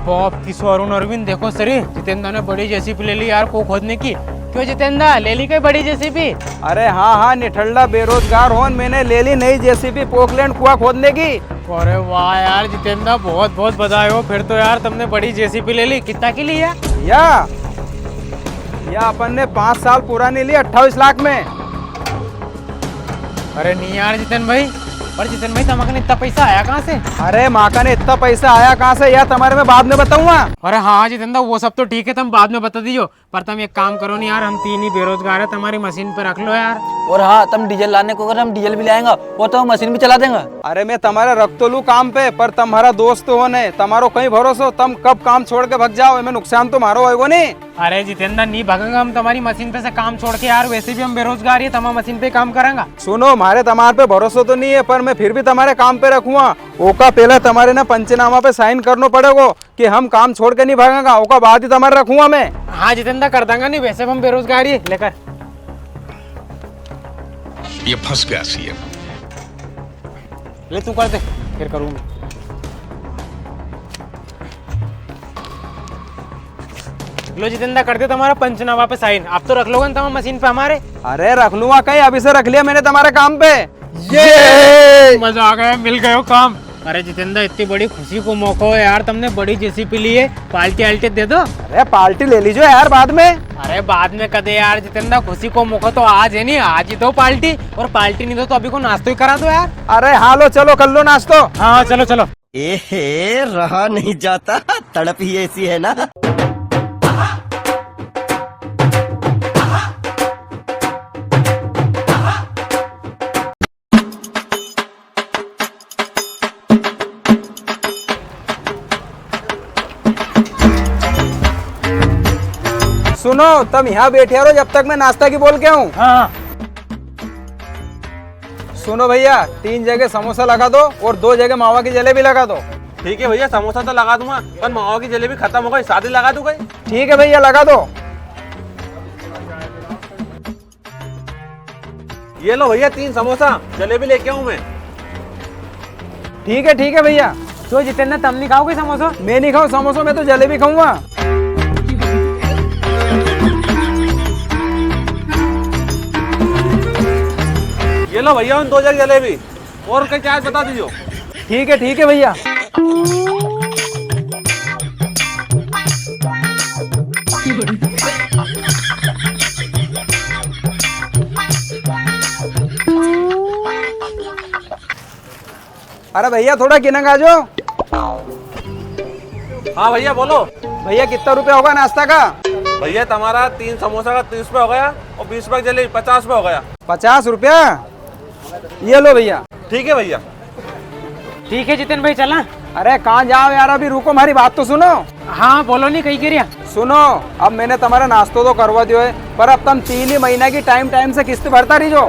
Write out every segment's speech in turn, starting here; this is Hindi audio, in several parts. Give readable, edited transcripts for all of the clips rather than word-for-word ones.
बाप की अरुण अरविंद, देखो सरी जितेंद्र ने बड़ी जेसीबी ले ली यार को खोदने की। क्यों जितेंद्र, ले ली कोई बड़ी जेसीबी? अरे हाँ हाँ निठल्ला बेरोजगार होन मैंने ले ली नई जेसीबी पोकलैंड कुआं खोदने की। अरे वाह यार जितेंद्र, बहुत बहुत बधाई हो। फिर तो यार तुमने बड़ी जेसीबी ले ली। कितना की ली है? या अपन ने 5 साल पुरानी ली 28 लाख में। अरे नहीं यार जितेंद्र भाई, पर जितेंद्र भाई तुम्हारे इतना पैसा आया कहाँ से? अरे माँ का ने इतना पैसा आया कहाँ से यार तुम्हारे में बाद में बताऊंगा। अरे हाँ जितेंद्र, वो सब तो ठीक है, तुम बाद में बता दीजिए। पर तुम एक काम करो नहीं यार, हम 3 ही बेरोजगार है, तुम्हारी मशीन पे रख लो यार। और हाँ, तुम डीजल लाने को अगर हम डीजल भी लाएंगे वो तो मशीन भी चला देंगे। अरे मैं तुम्हारा रख तो लू काम पे, पर तुम्हारा दोस्त हो ने तुम्हारो कहीं भरोसा, तुम कब काम छोड़ के भग जाओ, मैं नुकसान तो मारो होगा नहीं। अरे जितेंद्र नहीं भागेंगे हम तुम्हारी मशीन पे से काम छोड़ के यार, वैसे भी हम बेरोजगार ही, तुम्हारी मशीन पे काम करेंगे। सुनो, मारे तुम्हारे पे भरोसा तो नहीं है, पर मैं फिर भी तुम्हारे काम पे रखूंगा। ओका पहले तुम्हारे ना पंचनामा पे साइन करना पड़ेगा कि हम काम छोड़ के नहीं भागेंगे, ओका बाद ही तुम्हारे रखूंगा मैं। हाँ जितेंद्र कर देंगे, नहीं वैसे हम बेरोजगार ही लेकर। ये फंस गया सीएम। ले तू कर दे, फिर करूँ मैं। लो जितेंद्र कर दे तुम्हारा पंचनामा पे साइन। आप तो रख लोगे ना तुम्हारी मशीन पे हमारे? अरे रख लूंगा कहीं, अभी से रख लिया मैंने तुम्हारे काम पे। ये मजा आ गया, मिल गया काम। अरे जितेंद्र, इतनी बड़ी खुशी को मौका हो यार, तुमने बड़ी जेसीबी ली है, पार्टी आल्टी दे दो। अरे पार्टी ले लीजिए यार बाद में। अरे बाद में कदे यार जितेंद्र, खुशी को मौका तो आज है, नहीं आज ही दो पार्टी, और पार्टी नहीं दो तो अभी को नाश्तो ही करा दो यार। अरे हाँ लो चलो कर लो नाश्तो। हाँ चलो चलो। एहे रहा नहीं जाता, तड़प ही ऐसी है ना। सुनो, तुम यहाँ बैठे रहो जब तक मैं नाश्ता की बोल के हूँ। हाँ सुनो भैया, 3 जगह समोसा लगा दो और 2 जगह मावा की जलेबी लगा दो। ठीक है भैया, समोसा तो लगा दूंगा, पर मावा की जलेबी खत्म हो गई, शादी लगा दूंगा। ठीक है भैया लगा दो। ये लो भैया 3 समोसा, जलेबी लेके आऊँ मैं। ठीक है भैया। तो जितेंद्र, तुम नहीं खाओगे समोसा? मैं नहीं खाऊँ समोसा, मैं तो जलेबी खाऊंगा। ये लो भैया उन 2 जगह जलेबी, और क्या चार्ज बता दीजिए। ठीक है भैया। अरे भैया थोड़ा गिनंग आ जाओ। हाँ भैया बोलो। भैया कितना रुपया होगा नाश्ता का? भैया तुम्हारा 3 समोसा का 30 रुपये हो गया, और 20 रुपये जलेबी 50 रुपये हो गया। 50 रुपया, ये लो भैया। ठीक है भैया। ठीक है जितेंद्र भाई, चला। अरे कहाँ जाओ यार, अभी रुको, हमारी बात तो सुनो। हाँ बोलो, नहीं कहीं गिरिया। सुनो, अब मैंने तुम्हारा नाश्तो तो करवा दियो है, पर अब तुम 3 ही महीना की टाइम से किस्त भरता रहीजो।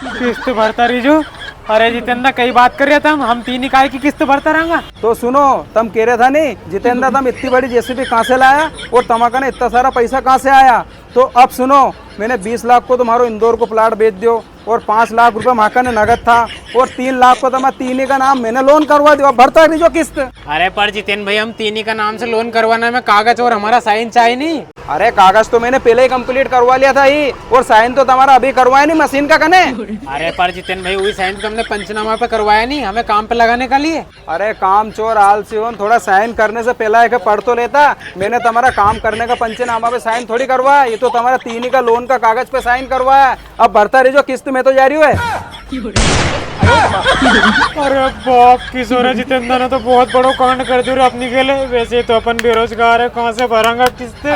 किस्त भरता रहीजो? अरे जितेंद्र कई बात कर रहे थे हम 3 इकाई की किस्त भरता रहेंगे। तो सुनो, तुम कह रहे था नहीं जितेंद्र, तुम इतनी बड़ी जेसीबी कहाँ से लाया और तुम्हारा ने इतना सारा पैसा कहाँ से आया? तो अब सुनो, मैंने 20 लाख को तुम्हारो इंदौर को प्लाट बेच दियो, और 5 लाख रुपए माका ने नगद था, और 3 लाख को तुम्हारा 3 का नाम मैंने लोन करवा दिया, भरता रहीजो किस्त। अरे पर जितेंद्र भाई, हम 3 का नाम से लोन करवाना में कागज और हमारा साइन चाहिए नहीं? अरे कागज तो मैंने पहले ही कंप्लीट करवा लिया था ही, और साइन तो तुम्हारा अभी करवाया नहीं मशीन का कने। अरे पर जितेंद्र भाई, वही साइन तो हमने पंचनामा पे करवाया नहीं, हमें काम पे लगाने का लिए। अरे काम चोर आलसी हो, थोड़ा साइन करने से पहला एक पढ़ तो लेता। मैंने तुम्हारा काम करने का पंचनामा पे साइन थोड़ी करवाया, ये तो तुम्हारा 3 का लोन का कागज पे साइन करवाया। अब भरता रहीजो किस्त में तो जारी है। अरे बाप की सोरा, जितेंद्र ने तो बहुत बड़ो कांड कर दिया अपनी के लिए। वैसे तो अपन बेरोजगार है, कहाँ से भरांगा किस्तें?